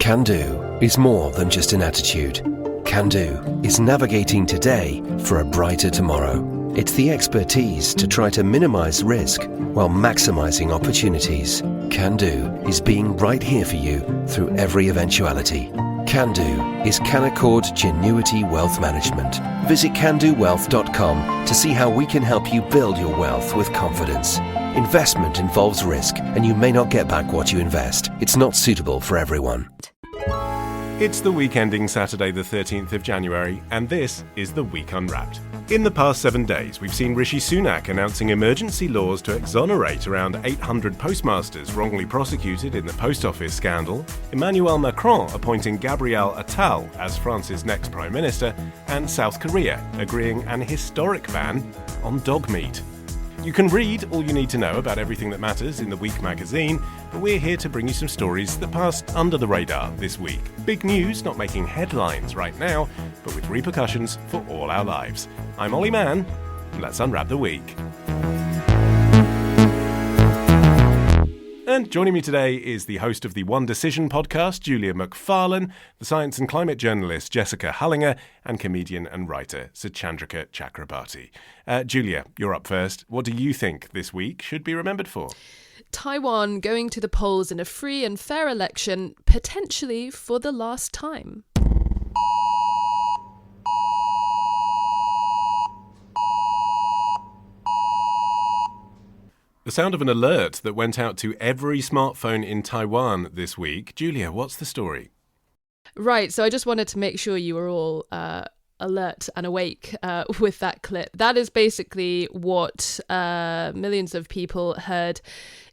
Can do is more than just an attitude. Can do is navigating today for a brighter tomorrow. It's the expertise to try to minimize risk while maximizing opportunities. Can do is being right here for you through every eventuality. Can do is Canaccord Genuity Wealth Management. Visit candowealth.com to see how we can help you build your wealth with confidence. Investment involves risk, and you may not get back what you invest. It's not suitable for everyone. It's the week ending Saturday the 13th of January, and this is The Week Unwrapped. In the past 7 days, we've seen Rishi Sunak announcing emergency laws to exonerate around 800 postmasters wrongly prosecuted in the post office scandal, Emmanuel Macron appointing Gabriel Attal as France's next Prime Minister, and South Korea agreeing an historic ban on dog meat. You can read all you need to know about everything that matters in The Week magazine, but we're here to bring you some stories that passed under the radar this week. Big news not making headlines right now, but with repercussions for all our lives. I'm Ollie Mann, and let's unwrap the week. And joining me today is the host of the One Decision podcast, Julia McFarlane, the science and climate journalist, Jessica Hullinger, and comedian and writer, Sachandrika Chakrabarti. Julia, you're up first. What do you think this week should be remembered for? Taiwan going to the polls in a free and fair election, potentially for the last time. The sound of an alert that went out to every smartphone in Taiwan this week. Julia, what's the story? Right, so I just wanted to make sure you were all alert and awake with that clip. That is basically what millions of people heard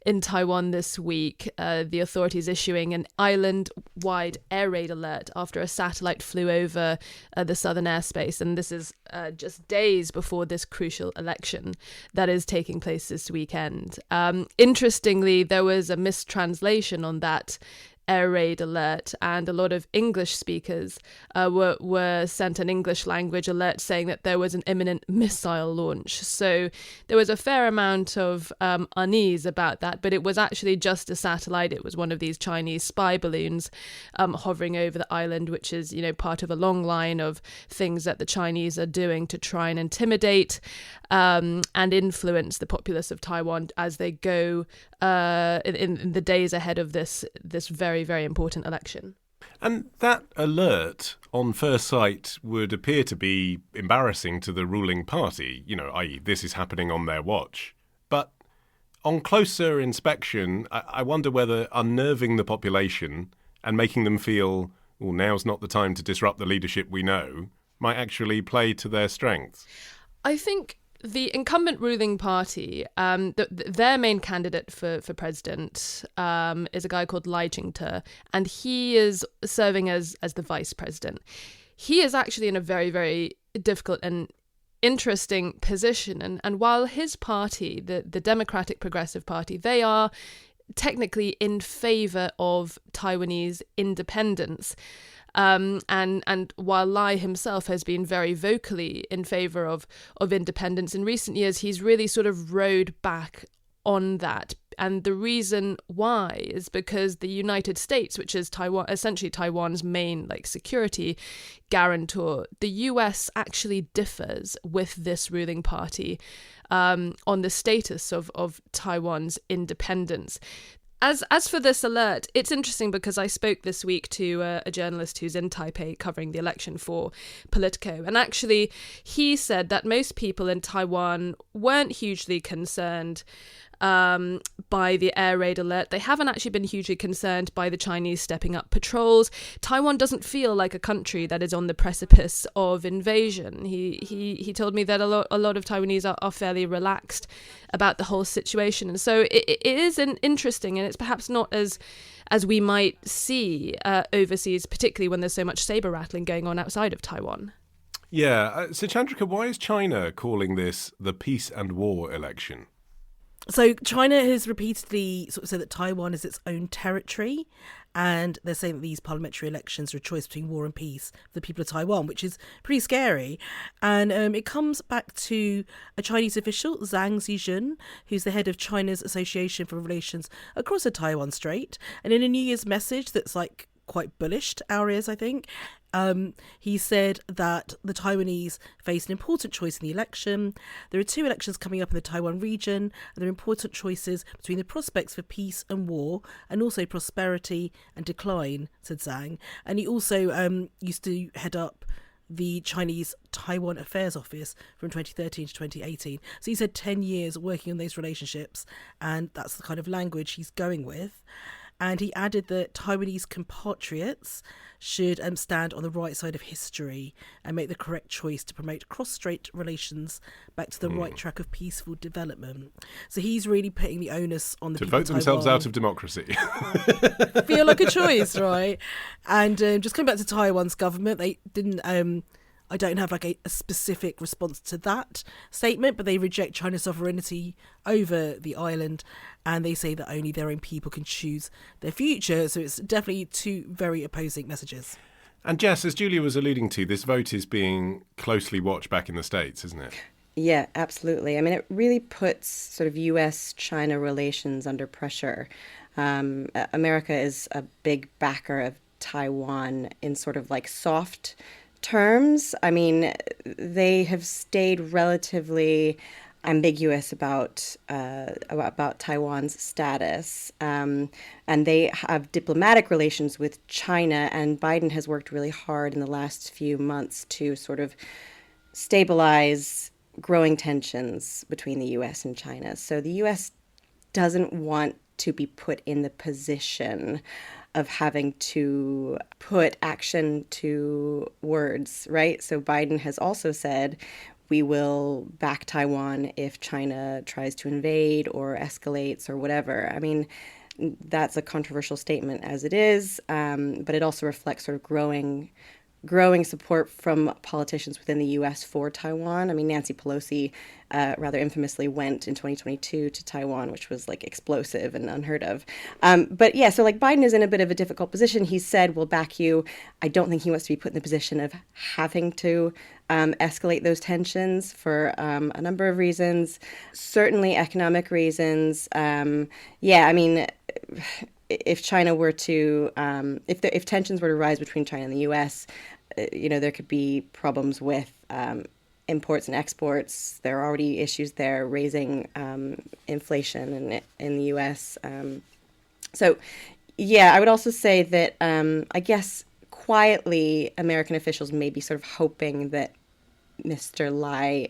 in Taiwan this week, the authorities issuing an island-wide air raid alert after a satellite flew over the southern airspace. And this is just days before this crucial election that is taking place this weekend. Interestingly, there was a mistranslation on that air raid alert, and a lot of English speakers were sent an English language alert saying that there was an imminent missile launch. So there was a fair amount of unease about that, but it was actually just a satellite. It was one of these Chinese spy balloons hovering over the island, which is, part of a long line of things that the Chinese are doing to try and intimidate and influence the populace of Taiwan as they go in the days ahead of this very, very important election. And that alert, on first sight, would appear to be embarrassing to the ruling party, i.e. this is happening on their watch. But on closer inspection, I wonder whether unnerving the population and making them feel, well, now's not the time to disrupt the leadership we know, might actually play to their strengths. I think the incumbent ruling party, their main candidate for president is a guy called Lai Ching-te, and he is serving as the vice president. He is actually in a very, very difficult and interesting position. And while his party, the Democratic Progressive Party, they are technically in favour of Taiwanese independence, and while Lai himself has been very vocally in favour of independence, in recent years he's really sort of rode back on that. And the reason why is because the United States, which is essentially Taiwan's main security guarantor, the US actually differs with this ruling party on the status of Taiwan's independence. As for this alert, it's interesting because I spoke this week to a journalist who's in Taipei covering the election for Politico, and actually he said that most people in Taiwan weren't hugely concerned by the air raid alert. They haven't actually been hugely concerned by the Chinese stepping up patrols. Taiwan doesn't feel like a country that is on the precipice of invasion. He told me that a lot of Taiwanese are fairly relaxed about the whole situation, and so it is interesting, and it's perhaps not as we might see overseas, particularly when there's so much saber rattling going on outside of Taiwan. Yeah, so Chandrika, why is China calling this the peace and war election? So China has repeatedly sort of said that Taiwan is its own territory, and they're saying that these parliamentary elections are a choice between war and peace for the people of Taiwan, which is pretty scary. And it comes back to a Chinese official, Zhang Zijun, who's the head of China's Association for Relations across the Taiwan Strait. And in a New Year's message that's quite bullish to our ears, I think. He said that the Taiwanese face an important choice in the election. There are 2 elections coming up in the Taiwan region, and there are important choices between the prospects for peace and war, and also prosperity and decline, said Zhang. And he also used to head up the Chinese Taiwan Affairs Office from 2013 to 2018. So he said 10 years working on those relationships, and that's the kind of language he's going with. And he added that Taiwanese compatriots should stand on the right side of history and make the correct choice to promote cross-strait relations back to the right track of peaceful development. So he's really putting the onus on the to people vote themselves out of democracy. Feel like a choice, right? And just coming back to Taiwan's government, they didn't... I don't have like a specific response to that statement, but they reject China's sovereignty over the island, and they say that only their own people can choose their future. So it's definitely 2 very opposing messages. And Jess, as Julia was alluding to, this vote is being closely watched back in the States, isn't it? Yeah, absolutely. I mean, it really puts sort of U.S.-China relations under pressure. America is a big backer of Taiwan in sort of like soft terms. I mean, they have stayed relatively ambiguous about Taiwan's status, and they have diplomatic relations with China. And Biden has worked really hard in the last few months to sort of stabilize growing tensions between the U.S. and China. So the U.S. doesn't want to be put in the position of having to put action to words, right? So Biden has also said, we will back Taiwan if China tries to invade or escalates or whatever. I mean, that's a controversial statement as it is, but it also reflects sort of growing support from politicians within the U.S. for Taiwan. I mean, Nancy Pelosi rather infamously went in 2022 to Taiwan, which was like explosive and unheard of. But yeah, so like Biden is in a bit of a difficult position. He said, we'll back you. I don't think he wants to be put in the position of having to escalate those tensions for a number of reasons, certainly economic reasons. Yeah, I mean, if China were to, if tensions were to rise between China and the U.S., there could be problems with imports and exports. There are already issues there raising inflation in the U.S. So, yeah, I would also say that I guess quietly American officials may be sort of hoping that Mr. Lai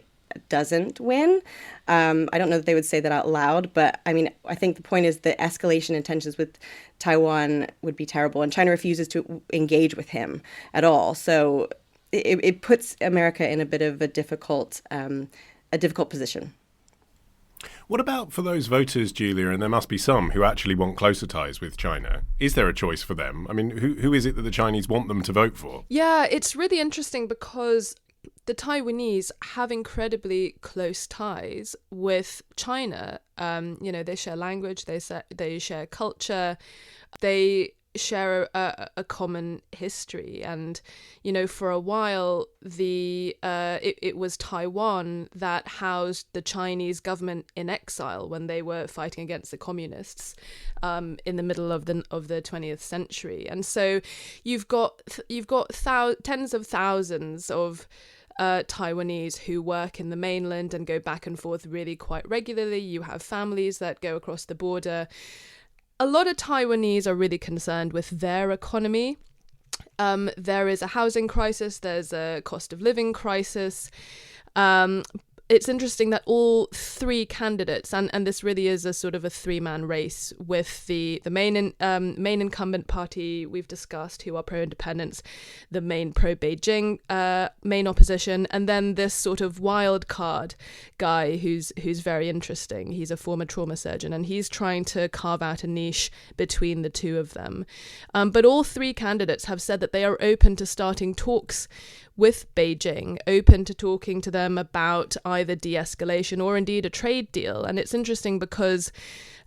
doesn't win. I don't know that they would say that out loud, but I mean, I think the point is that escalation in tensions with Taiwan would be terrible, and China refuses to engage with him at all. So it puts America in a bit of a difficult position. What about for those voters, Julia, and there must be some who actually want closer ties with China? Is there a choice for them? I mean, who is it that the Chinese want them to vote for? Yeah, it's really interesting because the Taiwanese have incredibly close ties with China. They share language, they share culture, they share a common history. And, for a while, it was Taiwan that housed the Chinese government in exile when they were fighting against the communists in the middle of the 20th century. And so you've got tens of thousands of Taiwanese who work in the mainland and go back and forth really quite regularly. You have families that go across the border. A lot of Taiwanese are really concerned with their economy. There is a housing crisis, there's a cost of living crisis. It's interesting that all 3 candidates, and this really is a sort of a 3-man race with the main incumbent party we've discussed, who are pro-independence, the main pro-Beijing main opposition, and then this sort of wild card guy who's very interesting. He's a former trauma surgeon, and he's trying to carve out a niche between the 2 of them. But all 3 candidates have said that they are open to starting talks with Beijing, open to talking to them about either de-escalation or indeed a trade deal. And it's interesting because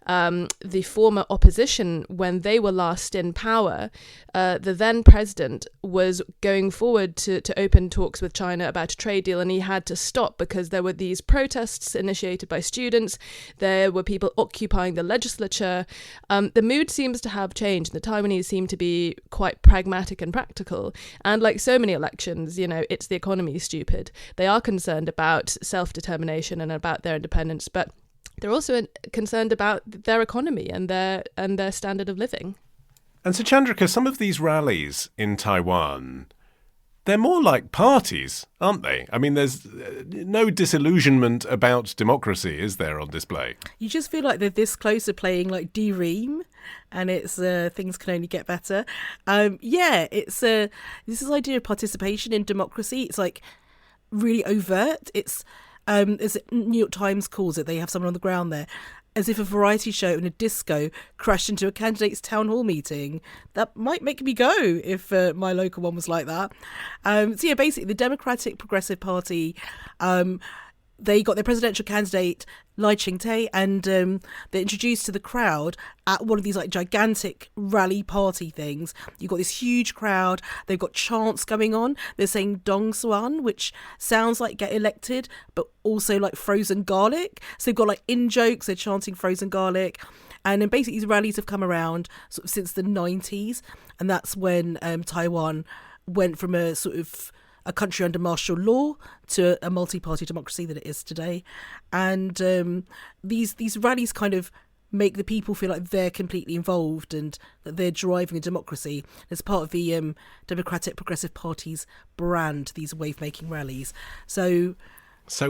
the former opposition, when they were last in power, the then president was going forward to open talks with China about a trade deal, and he had to stop because there were these protests initiated by students. There were people occupying the legislature. The mood seems to have changed. The Taiwanese seem to be quite pragmatic and practical. And like so many elections, it's the economy, stupid. They are concerned about self-determination and about their independence, but they're also concerned about their economy and their standard of living. And so, Chandrika, some of these rallies in Taiwan, they're more like parties, aren't they? I mean, there's no disillusionment about democracy, is there, on display? You just feel like they're this close to playing like D-Ream, and it's things can only get better. It's this idea of participation in democracy. It's like really overt. It's as New York Times calls it, they have someone on the ground there, as if a variety show and a disco crashed into a candidate's town hall meeting. That might make me go if my local one was like that. Basically the Democratic Progressive Party, they got their presidential candidate Lai Ching-te, and they're introduced to the crowd at one of these like gigantic rally party things. You've got this huge crowd. They've got chants going on. They're saying Dong Suan, which sounds like get elected, but also like frozen garlic. So they've got like in jokes. They're chanting frozen garlic. And then basically these rallies have come around sort of since the 90s. And that's when Taiwan went from a sort of a country under martial law to a multi-party democracy that it is today. And these rallies kind of make the people feel like they're completely involved and that they're driving a democracy. It's part of the Democratic Progressive Party's brand, these wave-making rallies. So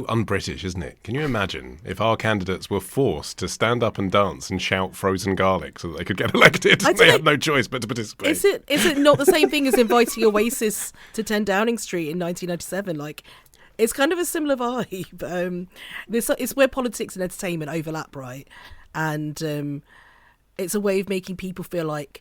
un-British, isn't it? Can you imagine if our candidates were forced to stand up and dance and shout frozen garlic so that they could get elected? They had no choice but to participate. Is it not the same thing as inviting Oasis to 10 Downing Street in 1997? Like, it's kind of a similar vibe. It's where politics and entertainment overlap, right? And it's a way of making people feel like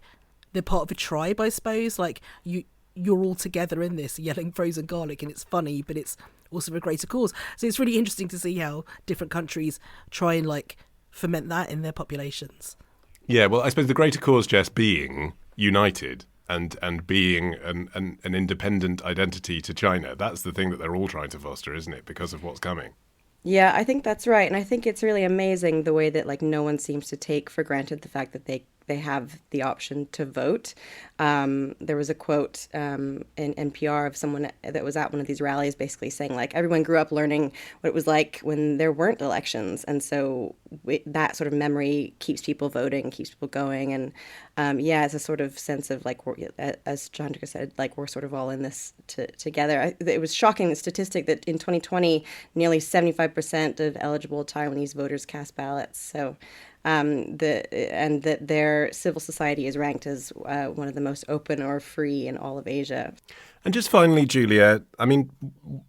they're part of a tribe, I suppose. Like, you're all together in this, yelling frozen garlic, and it's funny, but it's also for a greater cause. So it's really interesting to see how different countries try and like foment that in their populations. Yeah, well, I suppose the greater cause, Jess, being united and being an independent identity to China. That's the thing that they're all trying to foster, isn't it? Because of what's coming. Yeah, I think that's right. And I think it's really amazing the way that like no one seems to take for granted the fact that they have the option to vote. There was a quote in NPR of someone that was at one of these rallies basically saying like everyone grew up learning what it was like when there weren't elections. And so that sort of memory keeps people voting, keeps people going. And it's a sort of sense of like, as Chandrika said, like we're sort of all in this together. It was shocking, the statistic that in 2020, nearly 75% of eligible Taiwanese voters cast ballots. So that their civil society is ranked as one of the most open or free in all of Asia. And just finally, Julia, I mean,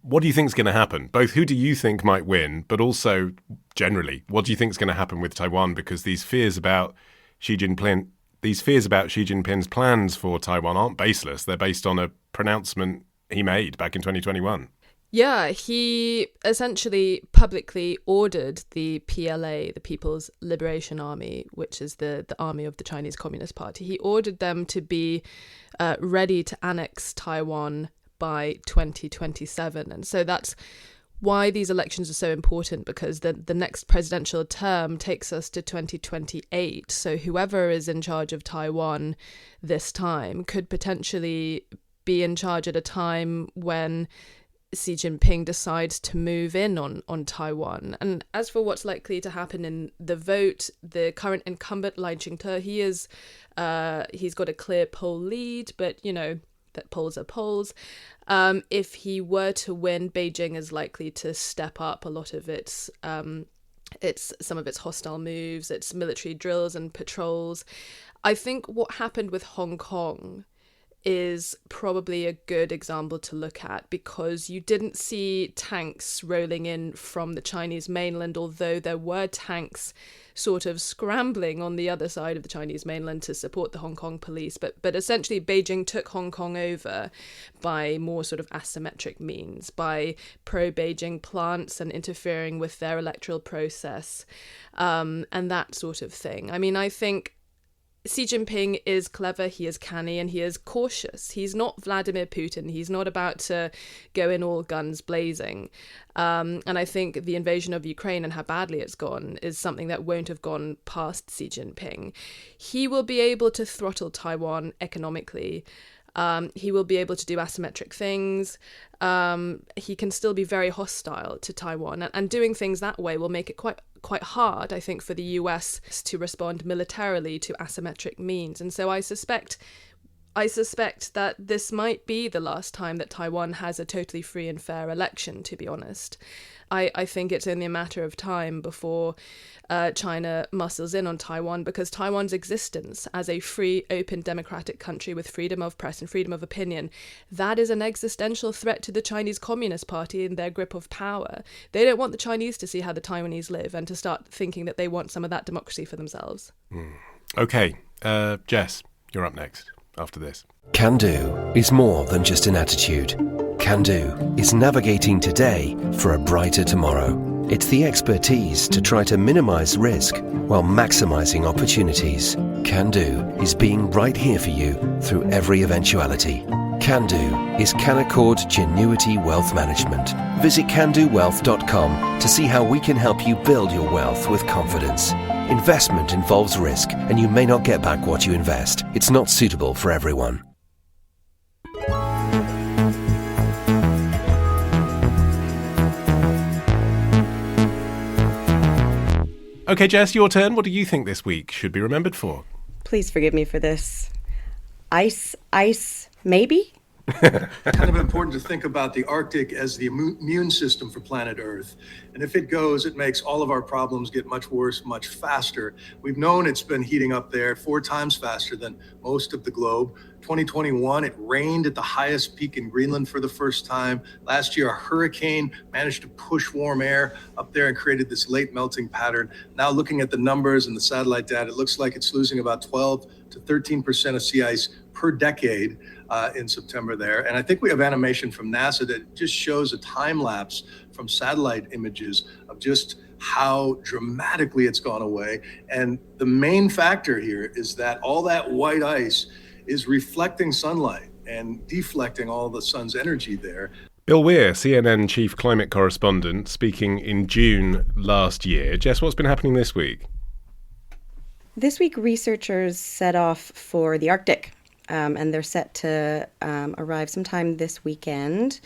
what do you think is going to happen? Both who do you think might win, but also generally, what do you think is going to happen with Taiwan? Because these fears about Xi Jinping's plans for Taiwan aren't baseless. They're based on a pronouncement he made back in 2021. Yeah, he essentially publicly ordered the PLA, the People's Liberation Army, which is the army of the Chinese Communist Party. He ordered them to be ready to annex Taiwan by 2027. And so that's why these elections are so important, because the next presidential term takes us to 2028. So whoever is in charge of Taiwan this time could potentially be in charge at a time when Xi Jinping decides to move in on Taiwan. And as for what's likely to happen in the vote, the current incumbent Lai Ching-te, he's got a clear poll lead, but that polls are polls. If he were to win, Beijing is likely to step up a lot of its some of its hostile moves, its military drills and patrols. I think what happened with Hong Kong is probably a good example to look at, because you didn't see tanks rolling in from the Chinese mainland, although there were tanks sort of scrambling on the other side of the Chinese mainland to support the Hong Kong police. But essentially Beijing took Hong Kong over by more sort of asymmetric means, by pro-Beijing plants and interfering with their electoral process, and that sort of thing. I mean, I think Xi Jinping is clever, he is canny, and he is cautious. He's not Vladimir Putin. He's not about to go in all guns blazing. And I think the invasion of Ukraine and how badly it's gone is something that won't have gone past Xi Jinping. He will be able to throttle Taiwan economically. He will be able to do asymmetric things. He can still be very hostile to Taiwan, and doing things that way will make it quite hard, I think, for the US to respond militarily to asymmetric means. And so I suspect that this might be the last time that Taiwan has a totally free and fair election, to be honest. I think it's only a matter of time before China muscles in on Taiwan, because Taiwan's existence as a free, open, democratic country with freedom of press and freedom of opinion, that is an existential threat to the Chinese Communist Party and their grip of power. They don't want the Chinese to see how the Taiwanese live and to start thinking that they want some of that democracy for themselves. Okay, Jess, you're up next after this. Can do is more than just an attitude. Can do is navigating today for a brighter tomorrow. It's the expertise to try to minimize risk while maximizing opportunities. Can do is being right here for you through every eventuality. Can do is Canaccord Genuity Wealth Management. Visit candowealth.com to see how we can help you build your wealth with confidence. Investment involves risk, and you may not get back what you invest. It's not suitable for everyone. Okay, Jess, your turn. What do you think this week should be remembered for? Please forgive me for this. Ice, maybe? Kind of important to think about the Arctic as the immune system for planet Earth. And if it goes, it makes all of our problems get much worse, much faster. We've known it's been heating up there 4 times faster than most of the globe. 2021, it rained at the highest peak in Greenland for the first time. Last year, a hurricane managed to push warm air up there and created this late melting pattern. Now looking at the numbers and the satellite data, it looks like it's losing about 12 to 13% of sea ice per decade in September there. And I think we have animation from NASA that just shows a time lapse from satellite images of just how dramatically it's gone away. And the main factor here is that all that white ice is reflecting sunlight and deflecting all the sun's energy there. Bill Weir, CNN chief climate correspondent, speaking in June last year. Jess, what's been happening this week? This week, researchers set off for the Arctic. And they're set to arrive sometime this weekend.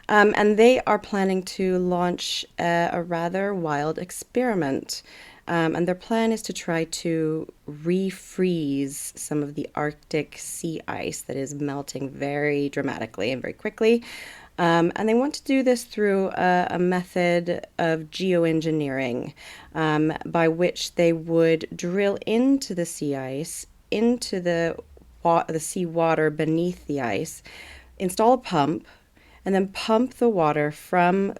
And they are planning to launch a rather wild experiment. And their plan is to try to refreeze some of the Arctic sea ice that is melting very dramatically and very quickly. And they want to do this through a method of geoengineering, by which they would drill into the sea ice, into the seawater beneath the ice, install a pump, and then pump the water from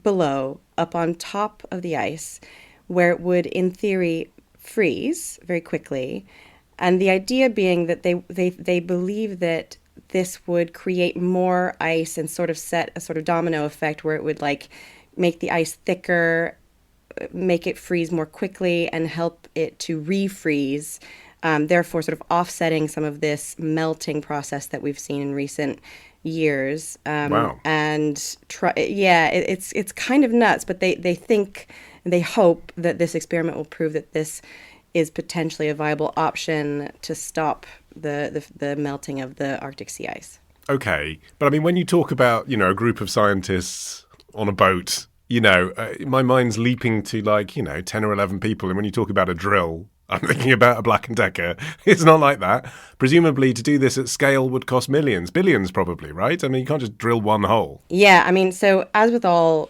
below up on top of the ice, where it would, in theory, freeze very quickly. And the idea being that they believe that this would create more ice and sort of set a sort of domino effect where it would like make the ice thicker, make it freeze more quickly, and help it to refreeze. Therefore, sort of offsetting some of this melting process that we've seen in recent years. Wow. And it's kind of nuts, but they hope that this experiment will prove that this is potentially a viable option to stop the melting of the Arctic sea ice. Okay, but I mean, when you talk about, a group of scientists on a boat, my mind's leaping to 10 or 11 people. And when you talk about a drill, I'm thinking about a Black & Decker. It's not like that. Presumably to do this at scale would cost millions, billions probably, right? I mean, you can't just drill one hole. Yeah, I mean, so as with all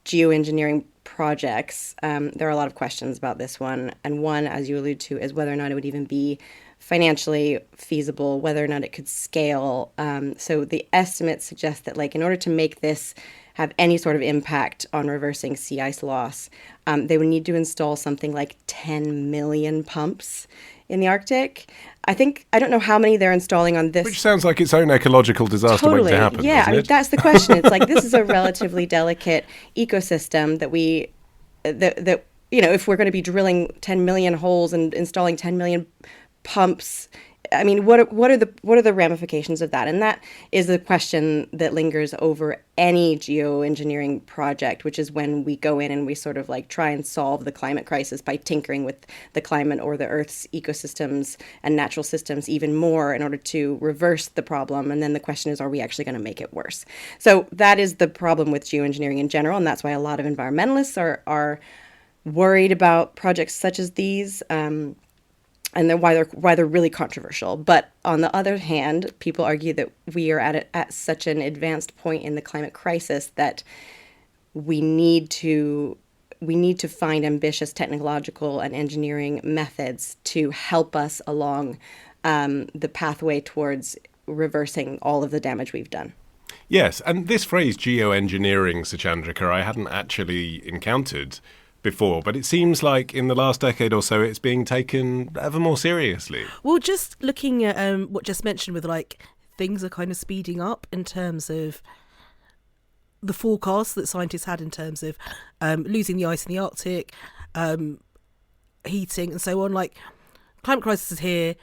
geoengineering projects, there are a lot of questions about this one. And one, as you allude to, is whether or not it would even be financially feasible, whether or not it could scale. So the estimates suggest that, like, in order to make this have any sort of impact on reversing sea ice loss, they would need to install something like 10 million pumps in the Arctic. I don't know how many they're installing on this. Which sounds like its own ecological disaster waiting to happen. Yeah, I mean, that's the question. It's like, this is a relatively delicate ecosystem that if we're going to be drilling 10 million holes and installing 10 million pumps, I mean, what are the ramifications of that? And that is the question that lingers over any geoengineering project, which is when we go in and we sort of like try and solve the climate crisis by tinkering with the climate or the Earth's ecosystems and natural systems even more in order to reverse the problem. And then the question is, are we actually going to make it worse? So that is the problem with geoengineering in general, and that's why a lot of environmentalists are worried about projects such as these. And then why they're really controversial. But on the other hand, people argue that we are at such an advanced point in the climate crisis that we need to find ambitious technological and engineering methods to help us along the pathway towards reversing all of the damage we've done. Yes, and this phrase geoengineering, Suchandrika, I hadn't actually encountered before, but it seems like in the last decade or so it's being taken ever more seriously. Well, just looking at what just mentioned with like things are kind of speeding up in terms of the forecasts that scientists had in terms of losing the ice in the Arctic, heating and so on. Like, climate crisis is here.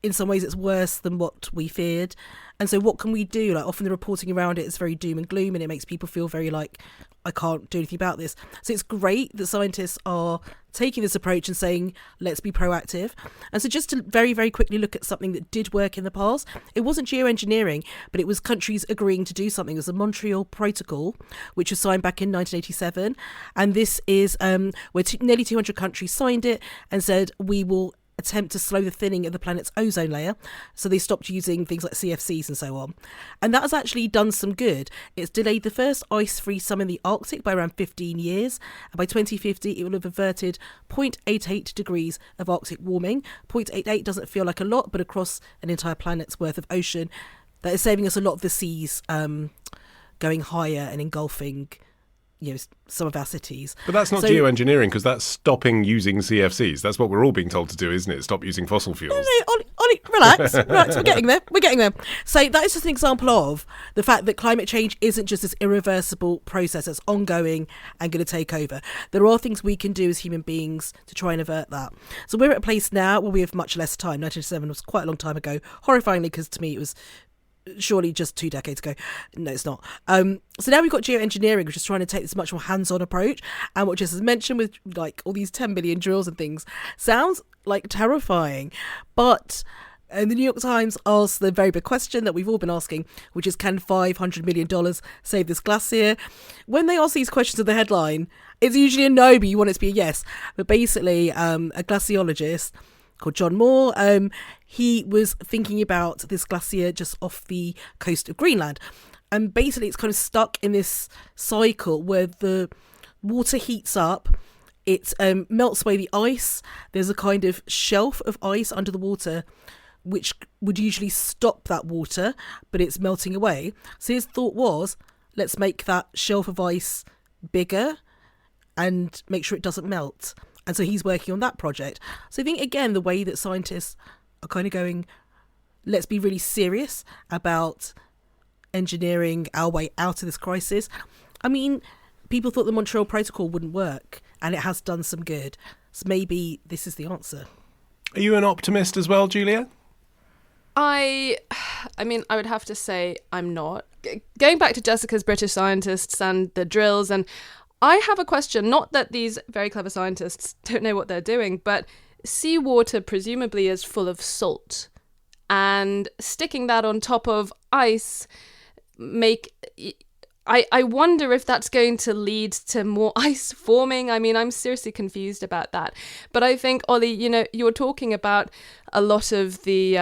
In some ways it's worse than what we feared. And so what can we do? Like, often the reporting around it is very doom and gloom, and it makes people feel very like, I can't do anything about this. So it's great that scientists are taking this approach and saying, let's be proactive. And so just to very, very quickly look at something that did work in the past, it wasn't geoengineering, but it was countries agreeing to do something. It was the Montreal Protocol, which was signed back in 1987. And this is where nearly 200 countries signed it and said, we will attempt to slow the thinning of the planet's ozone layer. So they stopped using things like CFCs and so on. And that has actually done some good. It's delayed the first ice-free summer in the Arctic by around 15 years. And by 2050, it will have averted 0.88 degrees of Arctic warming. 0.88 doesn't feel like a lot, but across an entire planet's worth of ocean, that is saving us a lot of the seas going higher and engulfing some of our cities. But that's not geoengineering, because that's stopping using CFCs. That's what we're all being told to do, isn't it? Stop using fossil fuels. No, Ollie, relax. We're getting there. So that is just an example of the fact that climate change isn't just this irreversible process that's ongoing and going to take over. There are things we can do as human beings to try and avert that. So we're at a place now where we have much less time. 1997 was quite a long time ago, horrifyingly, because to me it was surely just 2 decades ago. No, it's not. So now we've got geoengineering, which is trying to take this much more hands-on approach. And what Jess has mentioned with like all these 10 billion drills and things sounds like terrifying. But the New York Times asked the very big question that we've all been asking, which is, can $500 million save this glacier? When they ask these questions at the headline, it's usually a no, but you want it to be a yes. But basically, a glaciologist called John Moore, he was thinking about this glacier just off the coast of Greenland. And basically it's kind of stuck in this cycle where the water heats up, it melts away the ice. There's a kind of shelf of ice under the water which would usually stop that water, but it's melting away. So his thought was, let's make that shelf of ice bigger and make sure it doesn't melt. And so he's working on that project. So I think, again, the way that scientists are kind of going, let's be really serious about engineering our way out of this crisis. I mean, people thought the Montreal Protocol wouldn't work, and it has done some good. So maybe this is the answer. Are you an optimist as well, Julia? I mean, I would have to say I'm not. Going back to Jessica's British scientists and the drills, and I have a question, not that these very clever scientists don't know what they're doing, but seawater presumably is full of salt, and sticking that on top of ice I wonder if that's going to lead to more ice forming. I mean, I'm seriously confused about that. But I think, Ollie, you're talking about a lot of the,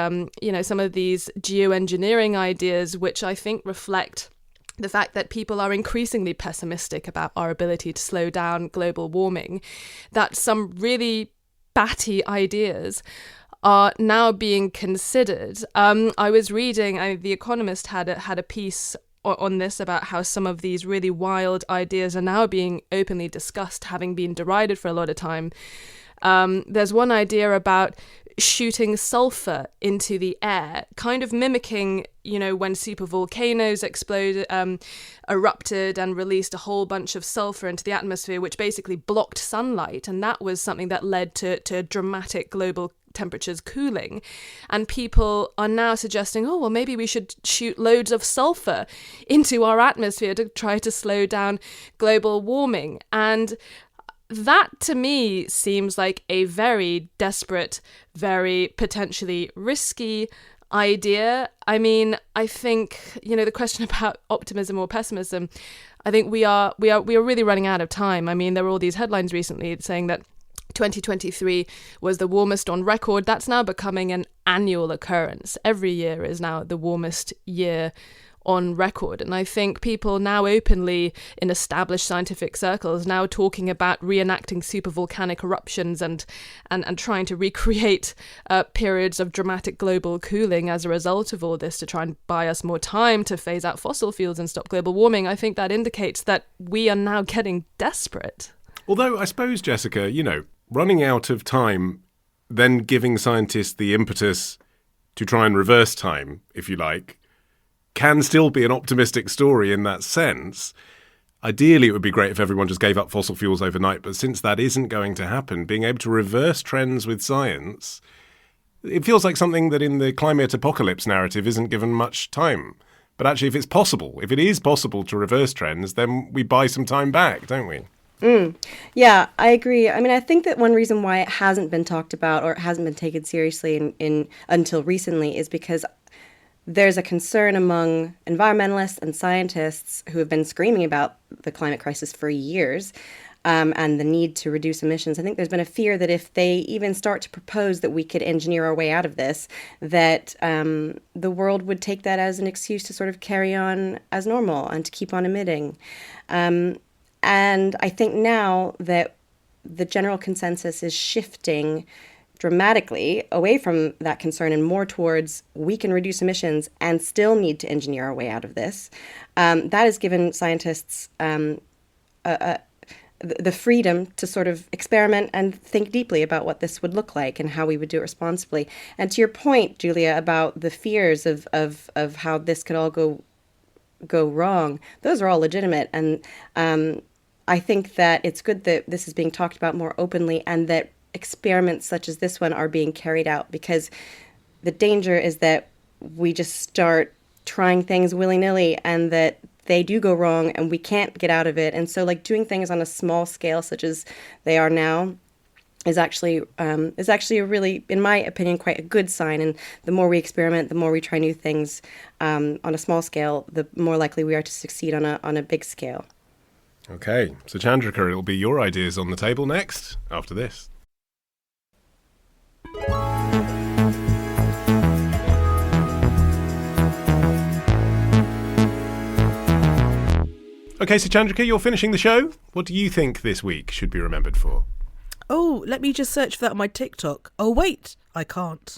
some of these geoengineering ideas, which I think reflect the fact that people are increasingly pessimistic about our ability to slow down global warming, that some really batty ideas are now being considered. I was reading, The Economist had a piece on this about how some of these really wild ideas are now being openly discussed, having been derided for a lot of time. There's one idea about shooting sulfur into the air, kind of mimicking, when supervolcanoes erupted and released a whole bunch of sulfur into the atmosphere, which basically blocked sunlight. And that was something that led to dramatic global temperatures cooling. And people are now suggesting, oh, well, maybe we should shoot loads of sulfur into our atmosphere to try to slow down global warming. And that, to me, seems like a very desperate, very potentially risky idea. I mean, I think, the question about optimism or pessimism, I think we are really running out of time. I mean, there were all these headlines recently saying that 2023 was the warmest on record. That's now becoming an annual occurrence. Every year is now the warmest year on record. And I think people now openly in established scientific circles now talking about reenacting supervolcanic eruptions and trying to recreate periods of dramatic global cooling as a result of all this to try and buy us more time to phase out fossil fuels and stop global warming. I think that indicates that we are now getting desperate. Although I suppose, Jessica, running out of time, then giving scientists the impetus to try and reverse time, if you like, can still be an optimistic story in that sense. Ideally, it would be great if everyone just gave up fossil fuels overnight, but since that isn't going to happen, being able to reverse trends with science, it feels like something that in the climate apocalypse narrative isn't given much time. But actually, if it is possible to reverse trends, then we buy some time back, don't we? Yeah, I agree. I mean, I think that one reason why it hasn't been talked about or it hasn't been taken seriously until recently is because there's a concern among environmentalists and scientists who have been screaming about the climate crisis for years and the need to reduce emissions. I think there's been a fear that if they even start to propose that we could engineer our way out of this, that the world would take that as an excuse to sort of carry on as normal and to keep on emitting. And I think now that the general consensus is shifting dramatically away from that concern and more towards we can reduce emissions and still need to engineer our way out of this. That has given scientists the freedom to sort of experiment and think deeply about what this would look like and how we would do it responsibly. And to your point, Julia, about the fears of how this could all go wrong, those are all legitimate. And I think that it's good that this is being talked about more openly and that experiments such as this one are being carried out, because the danger is that we just start trying things willy-nilly and that they do go wrong and we can't get out of it. And so doing things on a small scale such as they are now is actually a really, in my opinion, quite a good sign. And the more we experiment, the more we try new things on a small scale, the more likely we are to succeed on a big scale. Okay, so Chandrika, it'll be your ideas on the table next after this. Okay, so Chandrika, you're finishing the show. What do you think this week should be remembered for? Oh, let me just search for that on my TikTok. Oh, wait, I can't.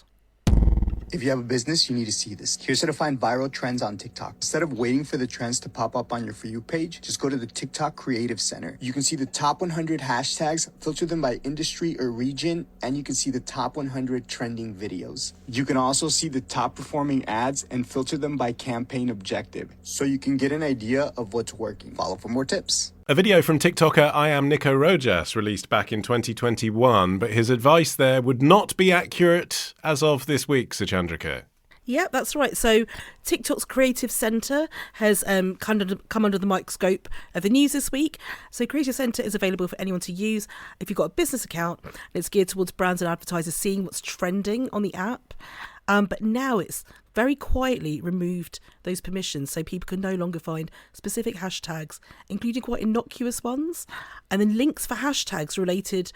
If you have a business, you need to see this. Here's how to find viral trends on TikTok. Instead of waiting for the trends to pop up on your For You page, just go to the TikTok Creative Center. You can see the top 100 hashtags, filter them by industry or region, and you can see the top 100 trending videos. You can also see the top performing ads and filter them by campaign objective, so you can get an idea of what's working. Follow for more tips. A video from TikToker I Am Nico Rojas released back in 2021, but his advice there would not be accurate as of this week, Sir Chandrika. Yeah, that's right. So TikTok's Creative Centre has come under the microscope of the news this week. So Creative Centre is available for anyone to use if you've got a business account. It's geared towards brands and advertisers seeing what's trending on the app. But now it's very quietly removed those permissions, so people can no longer find specific hashtags, including quite innocuous ones. And then links for hashtags related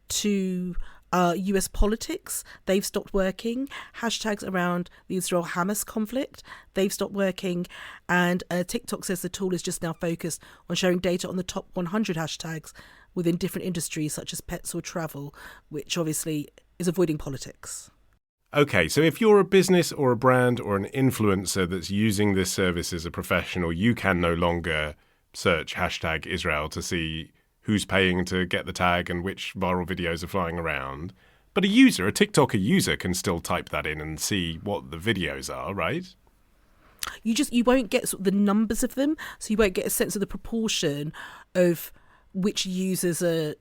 to US politics, they've stopped working. Hashtags around the Israel-Hamas conflict, they've stopped working. And TikTok says the tool is just now focused on sharing data on the top 100 hashtags within different industries such as pets or travel, which obviously is avoiding politics. Okay, so if you're a business or a brand or an influencer that's using this service as a professional, you can no longer search hashtag Israel to see who's paying to get the tag and which viral videos are flying around. But a TikToker user can still type that in and see what the videos are, right? You won't get sort of the numbers of them, so you won't get a sense of the proportion of which users are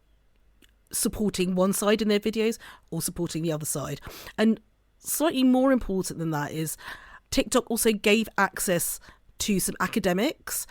supporting one side in their videos or supporting the other side. And slightly more important than that is TikTok also gave access to some academics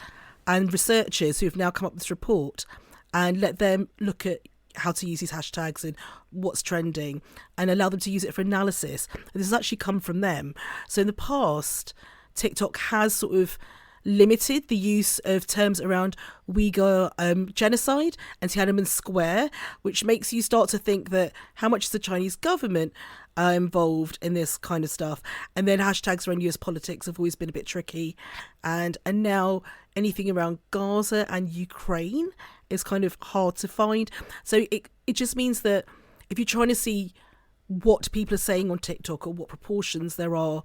and researchers who have now come up with this report and let them look at how to use these hashtags and what's trending and allow them to use it for analysis. And this has actually come from them. So in the past, TikTok has sort of limited the use of terms around Uyghur genocide and Tiananmen Square, which makes you start to think that how much is the Chinese government involved in this kind of stuff. And then hashtags around US politics have always been a bit tricky. And now anything around Gaza and Ukraine is kind of hard to find. So it just means that if you're trying to see what people are saying on TikTok or what proportions there are,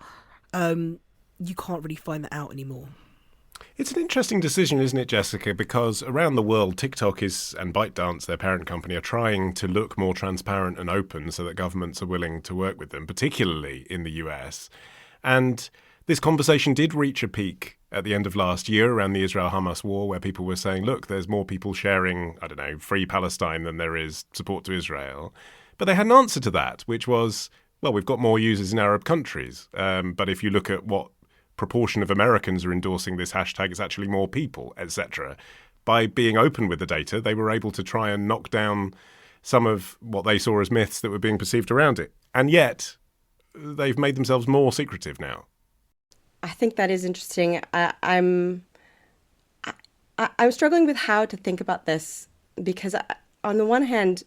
you can't really find that out anymore. It's an interesting decision, isn't it, Jessica? Because around the world, TikTok and ByteDance, their parent company, are trying to look more transparent and open so that governments are willing to work with them, particularly in the US. And this conversation did reach a peak at the end of last year around the Israel-Hamas war, where people were saying, look, there's more people sharing, free Palestine than there is support to Israel. But they had an answer to that, which was, well, we've got more users in Arab countries. But if you look at what proportion of Americans are endorsing this hashtag, it's actually more people, etc. By being open with the data, they were able to try and knock down some of what they saw as myths that were being perceived around it. And yet, they've made themselves more secretive now. I think that is interesting. I'm struggling with how to think about this because on the one hand,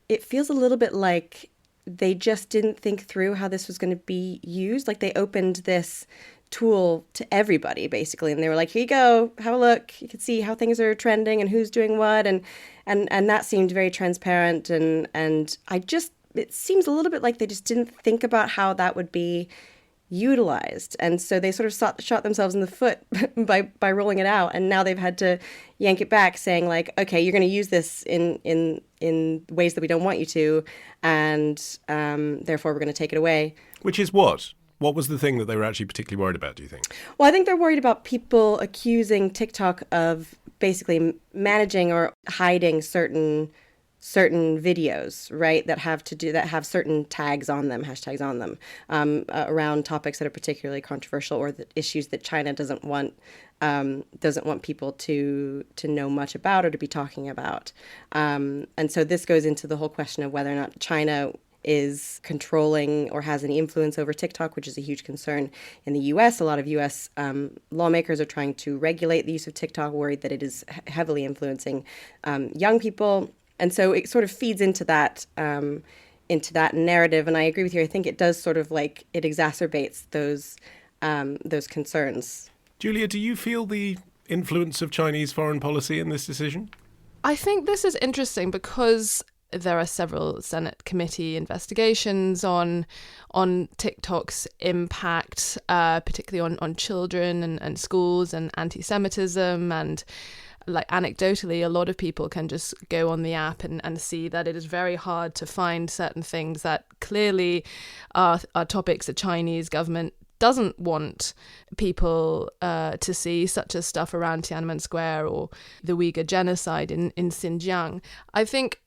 it feels a little bit like they just didn't think through how this was going to be used. Like they opened this tool to everybody basically, and they were like, here you go, have a look, you can see how things are trending and who's doing what, and that seemed very transparent, and it seems a little bit like they just didn't think about how that would be utilized, and so they sort of shot themselves in the foot by rolling it out, and now they've had to yank it back, saying like, okay, you're going to use this in ways that we don't want you to, and therefore we're going to take it away. Which is what? What was the thing that they were actually particularly worried about, do you think? Well, I think they're worried about people accusing TikTok of basically managing or hiding certain videos, right, that have certain tags on them, hashtags on them, around topics that are particularly controversial or the issues that China doesn't want people to know much about or to be talking about. And so this goes into the whole question of whether or not China is controlling or has any influence over TikTok, which is a huge concern in the U.S. A lot of U.S. Lawmakers are trying to regulate the use of TikTok, worried that it is heavily influencing young people. And so it sort of feeds into that narrative. And I agree with you. I think it does sort of like it exacerbates those concerns. Julia, do you feel the influence of Chinese foreign policy in this decision? I think this is interesting because there are several Senate committee investigations on TikTok's impact, particularly on children and schools and anti-Semitism. And like anecdotally, a lot of people can just go on the app and see that it is very hard to find certain things that clearly are topics the Chinese government doesn't want people to see, such as stuff around Tiananmen Square or the Uyghur genocide in Xinjiang. I think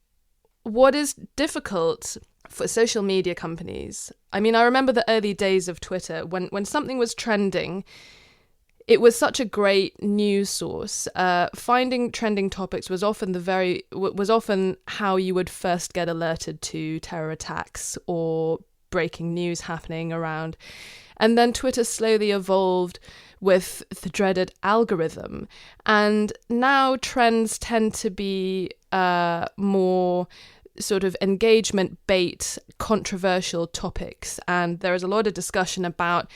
what is difficult for social media companies, I mean, I remember the early days of Twitter when something was trending, it was such a great news source. Finding trending topics was often how you would first get alerted to terror attacks or breaking news happening around. And then Twitter slowly evolved with the dreaded algorithm. And now trends tend to be more sort of engagement bait, controversial topics. And there is a lot of discussion about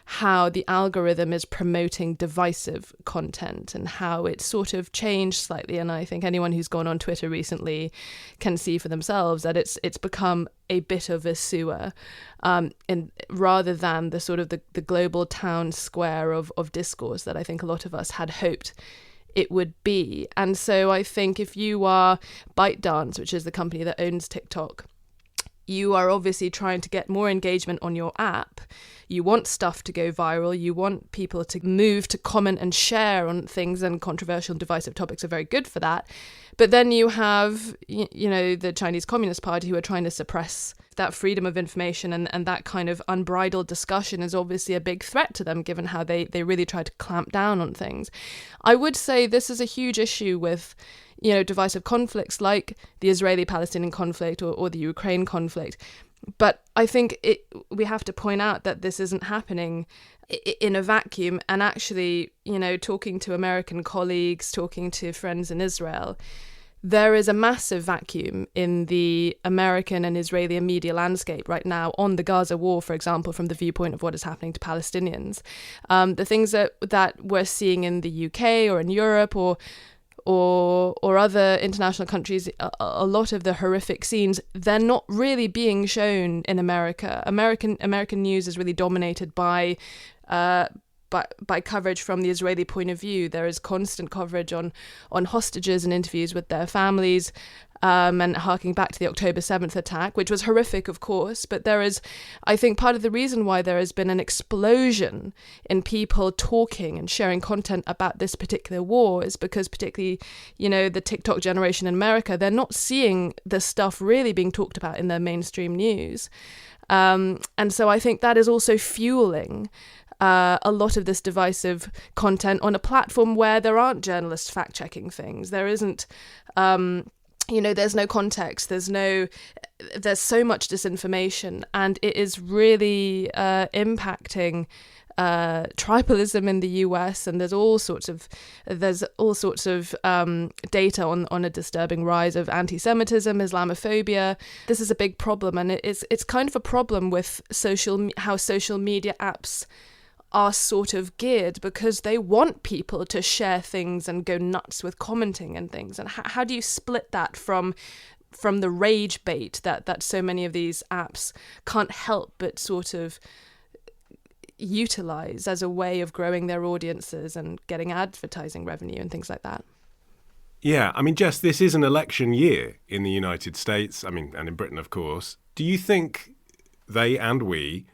how the algorithm is promoting divisive content and how it's sort of changed slightly. And I think anyone who's gone on Twitter recently can see for themselves that it's become a bit of a sewer, rather than the sort of the global town square of discourse that I think a lot of us had hoped it would be. And so I think if you are ByteDance, which is the company that owns TikTok, you are obviously trying to get more engagement on your app. You want stuff to go viral. You want people to move to comment and share on things, and controversial and divisive topics are very good for that. But then you have, the Chinese Communist Party, who are trying to suppress that freedom of information, and that kind of unbridled discussion is obviously a big threat to them, given how they really try to clamp down on things. I would say this is a huge issue with divisive conflicts like the Israeli-Palestinian conflict or the Ukraine conflict. But I think we have to point out that this isn't happening in a vacuum. And actually, talking to American colleagues, talking to friends in Israel, there is a massive vacuum in the American and Israeli media landscape right now on the Gaza war, for example, from the viewpoint of what is happening to Palestinians. The things that we're seeing in the UK or in Europe or other international countries, a lot of the horrific scenes, they're not really being shown in America. American news is really dominated by coverage from the Israeli point of view. There is constant coverage on hostages and interviews with their families, and harking back to the October 7th attack, which was horrific, of course. But there is, I think, part of the reason why there has been an explosion in people talking and sharing content about this particular war is because, particularly, the TikTok generation in America, they're not seeing this stuff really being talked about in their mainstream news. And so I think that is also fueling a lot of this divisive content on a platform where there aren't journalists fact-checking things. There isn't, there's no context. There's so much disinformation, and it is really impacting tribalism in the US. And there's all sorts of data on a disturbing rise of anti-Semitism, Islamophobia. This is a big problem, and it's kind of a problem with how social media apps are sort of geared, because they want people to share things and go nuts with commenting and things. And how do you split that from the rage bait that so many of these apps can't help but sort of utilize as a way of growing their audiences and getting advertising revenue and things like that? Yeah, I mean, Jess, this is an election year in the United States, and in Britain, of course. Do you think they and we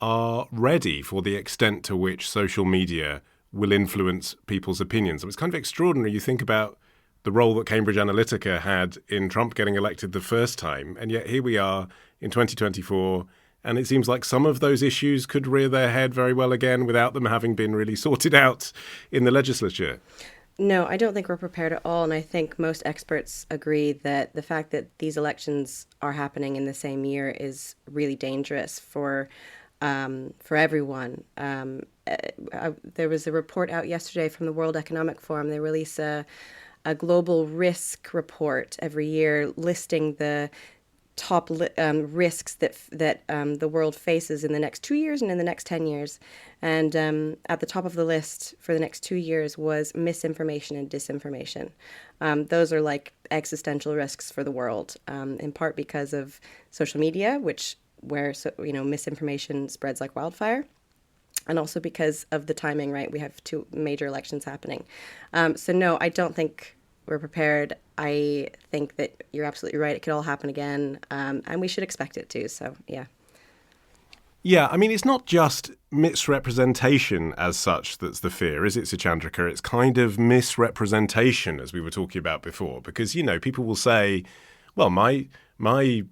are ready for the extent to which social media will influence people's opinions? It's kind of extraordinary. You think about the role that Cambridge Analytica had in Trump getting elected the first time, and yet here we are in 2024, and it seems like some of those issues could rear their head very well again without them having been really sorted out in the legislature. No, I don't think we're prepared at all. And I think most experts agree that the fact that these elections are happening in the same year is really dangerous for everyone. There was a report out yesterday from the World Economic Forum. They release a global risk report every year listing the top risks that the world faces in the next 2 years and in the next 10 years. And at the top of the list for the next 2 years was misinformation and disinformation. Those are like existential risks for the world, in part because of social media, where misinformation spreads like wildfire, and also because of the timing, right? We have 2 major elections happening. So no, I don't think we're prepared. I think that you're absolutely right. It could all happen again, and we should expect it to. So yeah. Yeah, it's not just misrepresentation as such that's the fear, is it, Suchandrika? It's kind of misrepresentation, as we were talking about before, because, people will say, well, my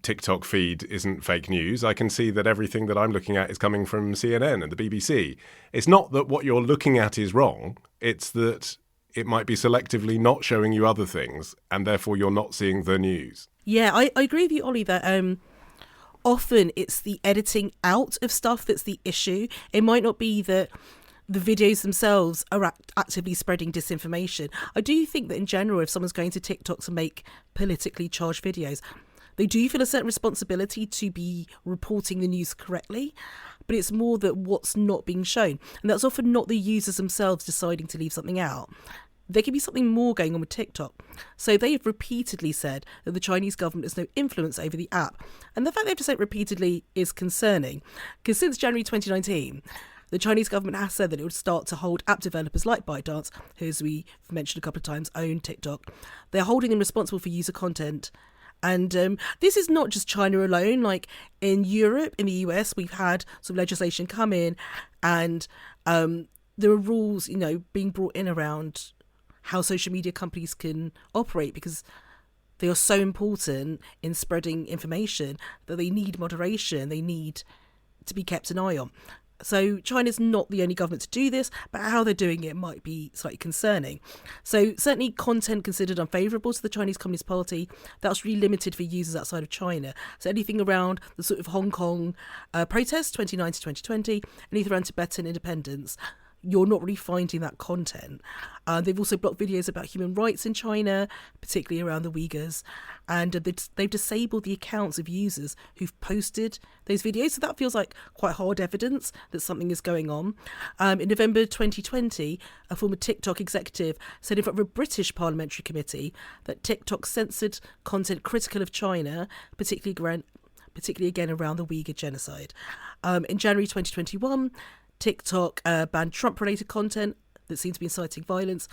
TikTok feed isn't fake news. I can see that everything that I'm looking at is coming from CNN and the BBC. It's not that what you're looking at is wrong. It's that it might be selectively not showing you other things, and therefore you're not seeing the news. Yeah, I agree with you, Ollie, that often it's the editing out of stuff that's the issue. It might not be that the videos themselves are actively spreading disinformation. I do think that in general, if someone's going to TikTok to make politically charged videos, they do feel a certain responsibility to be reporting the news correctly. but it's more that what's not being shown. And that's often not the users themselves deciding to leave something out. There could be something more going on with TikTok. So they have repeatedly said that the Chinese government has no influence over the app. And the fact they have to say it repeatedly is concerning, because since January 2019, the Chinese government has said that it would start to hold app developers like ByteDance, who, as we've mentioned a couple of times, own TikTok. They're holding them responsible for user content. And this is not just China alone. Like in Europe, in the US, we've had some legislation come in, and there are rules, being brought in around how social media companies can operate, because they are so important in spreading information that they need moderation. They need to be kept an eye on. So China's not the only government to do this, but how they're doing it might be slightly concerning. So certainly content considered unfavourable to the Chinese Communist Party, that's really limited for users outside of China. So anything around the sort of Hong Kong protests, 2019 to 2020, anything around Tibetan independence, you're not really finding that content. They've also blocked videos about human rights in China, particularly around the Uyghurs, and they've disabled the accounts of users who've posted those videos. So that feels like quite hard evidence that something is going on. In November 2020, a former TikTok executive said in front of a British parliamentary committee that TikTok censored content critical of China, particularly again around the Uyghur genocide. In January 2021, TikTok banned Trump-related content that seemed to be inciting violence.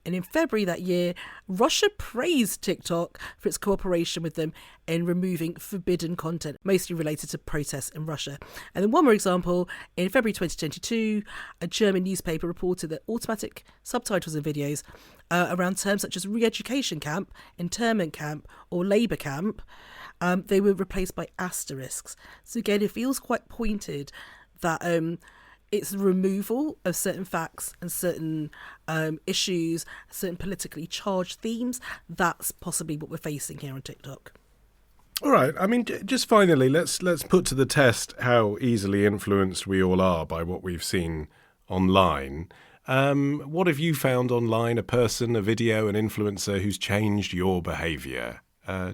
And in February that year, Russia praised TikTok for its cooperation with them in removing forbidden content, mostly related to protests in Russia. And then one more example, in February 2022, a German newspaper reported that automatic subtitles in videos around terms such as re-education camp, internment camp, or labour camp, they were replaced by asterisks. So again, it feels quite pointed that it's the removal of certain facts and certain issues, certain politically charged themes. That's possibly what we're facing here on TikTok. All right. I mean, just finally, let's put to the test how easily influenced we all are by what we've seen online. What have you found online? A person, a video, an influencer who's changed your behaviour?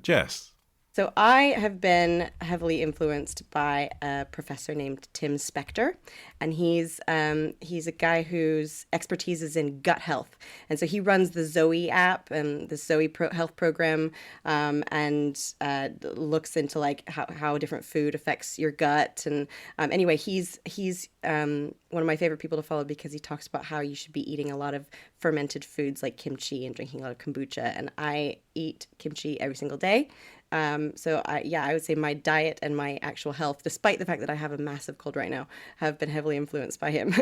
Jess? So I have been heavily influenced by a professor named Tim Spector, and he's a guy whose expertise is in gut health, and so he runs the Zoe app and the Zoe health program, and looks into like how different food affects your gut. And anyway, he's one of my favorite people to follow because he talks about how you should be eating a lot of fermented foods like kimchi and drinking a lot of kombucha, and I eat kimchi every single day. So I would say my diet and my actual health, despite the fact that I have a massive cold right now, have been heavily influenced by him,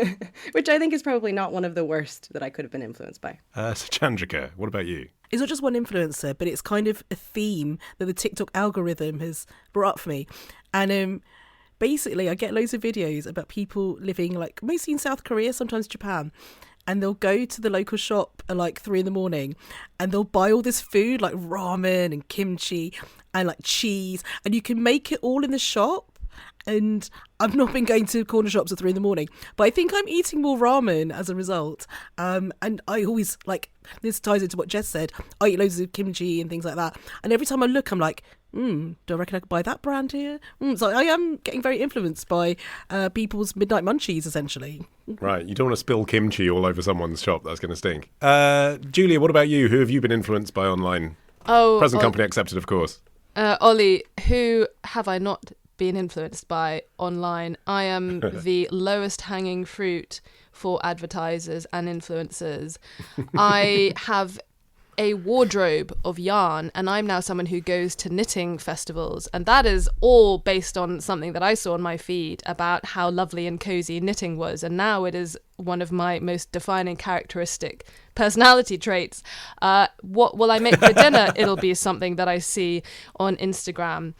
which I think is probably not one of the worst that I could have been influenced by. So Chandrika, what about you? It's not just one influencer, but it's kind of a theme that the TikTok algorithm has brought up for me. And basically, I get loads of videos about people living like mostly in South Korea, sometimes Japan. And they'll go to the local shop at like 3 a.m. and they'll buy all this food like ramen and kimchi and like cheese, and you can make it all in the shop. And I've not been going to corner shops at 3 a.m, but I think I'm eating more ramen as a result. And I always this ties into what Jess said. I eat loads of kimchi and things like that. And every time I look, I'm like, do I reckon I could buy that brand here? So I am getting very influenced by people's midnight munchies, essentially. Right, you don't want to spill kimchi all over someone's shop. That's going to stink. Julia, what about you? Who have you been influenced by online? Present company accepted, of course. Ollie, who have I not been influenced by online? I am the lowest hanging fruit for advertisers and influencers. I have a wardrobe of yarn, and I'm now someone who goes to knitting festivals, and that is all based on something that I saw on my feed about how lovely and cozy knitting was, and now it is one of my most defining personality traits. What will I make for dinner? It'll be something that I see on Instagram.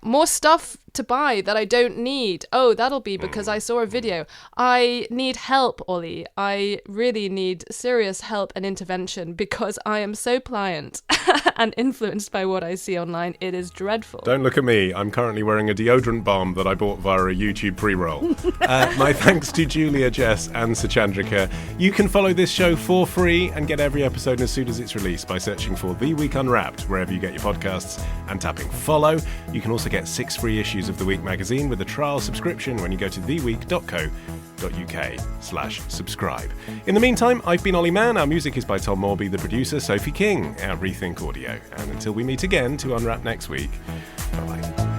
More stuff to buy that I don't need. Oh, that'll be because I saw a video. I need help, Ollie. I really need serious help and intervention because I am so pliant and influenced by what I see online. It is dreadful. Don't look at me. I'm currently wearing a deodorant balm that I bought via a YouTube pre-roll. My thanks to Julia, Jess and Sachandrika. You can follow this show for free and get every episode as soon as it's released by searching for The Week Unwrapped wherever you get your podcasts and tapping follow. You can also get 6 free issues of The Week magazine with a trial subscription when you go to theweek.co.uk/subscribe. In the meantime, I've been Ollie Mann. Our music is by Tom Morby, the producer, Sophie King, our Rethink Audio. And until we meet again to unwrap next week, bye-bye.